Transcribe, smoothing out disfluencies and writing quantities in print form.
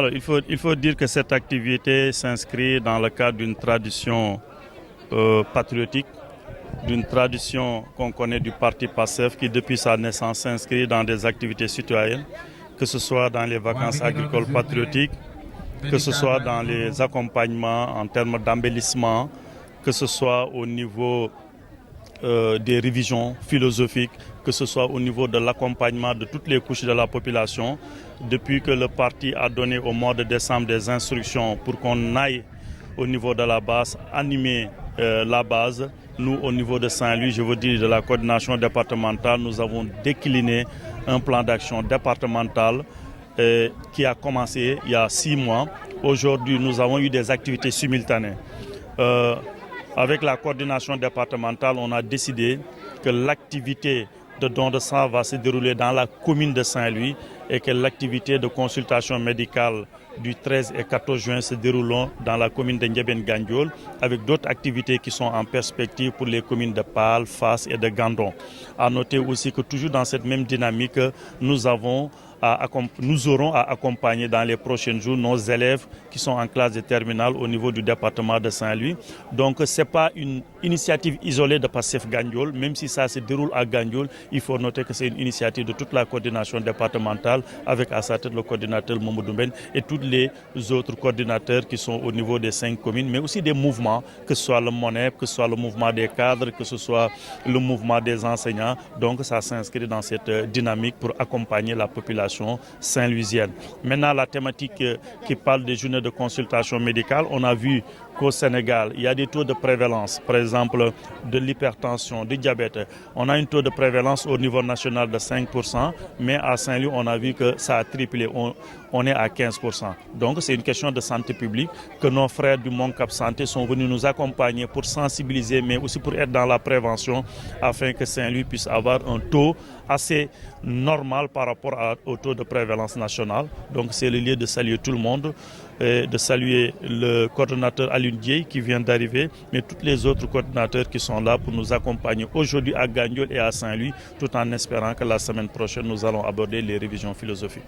Alors, il faut dire que cette activité s'inscrit dans le cadre d'une tradition patriotique, d'une tradition qu'on connaît du parti PASTEF qui depuis sa naissance s'inscrit dans des activités citoyennes, que ce soit dans les vacances agricoles patriotiques, que ce soit dans les accompagnements en termes d'embellissement, que ce soit au niveau des révisions philosophiques, que ce soit au niveau de l'accompagnement de toutes les couches de la population. Depuis que le parti a donné au mois de décembre des instructions pour qu'on aille au niveau de la base, animer la base, nous au niveau de Saint-Louis, je veux dire de la coordination départementale, nous avons décliné un plan d'action départemental qui a commencé il y a 6 mois. Aujourd'hui, nous avons eu des activités simultanées. Avec la coordination départementale, on a décidé que l'activité de don de sang va se dérouler dans la commune de Saint-Louis et que l'activité de consultation médicale du 13 et 14 juin se dérouleront dans la commune de Ndiébène-Gandiol avec d'autres activités qui sont en perspective pour les communes de Pâle, Fass et de Gandon. À noter aussi que toujours dans cette même dynamique, nous aurons à accompagner dans les prochains jours nos élèves qui sont en classe de terminale au niveau du département de Saint-Louis. Donc ce n'est pas une initiative isolée de PASTEF Gandiol, même si ça se déroule à Gandiol, il faut noter que c'est une initiative de toute la coordination départementale avec à sa tête le coordinateur Mamadou Mbène et tous les autres coordinateurs qui sont au niveau des 5 communes, mais aussi des mouvements, que ce soit le MONEP, que ce soit le mouvement des cadres, que ce soit le mouvement des enseignants. Donc ça s'inscrit dans cette dynamique pour accompagner la population saint-louisienne. Maintenant, la thématique qui parle des journées de consultation médicale, on a vu qu'au Sénégal, il y a des taux de prévalence, par exemple de l'hypertension, du diabète. On a un taux de prévalence au niveau national de 5%, mais à Saint-Louis, on a vu que ça a triplé. On est à 15%. Donc, c'est une question de santé publique que nos frères du MONCAP Santé sont venus nous accompagner pour sensibiliser, mais aussi pour être dans la prévention, afin que Saint-Louis puisse avoir un taux assez normal par rapport au taux de prévalence nationale. Donc, c'est le lieu de saluer tout le monde, et de saluer le coordonnateur Alioune Dieye qui vient d'arriver, mais tous les autres coordinateurs qui sont là pour nous accompagner aujourd'hui à Gandiol et à Saint-Louis, tout en espérant que la semaine prochaine, nous allons aborder les révisions philosophiques.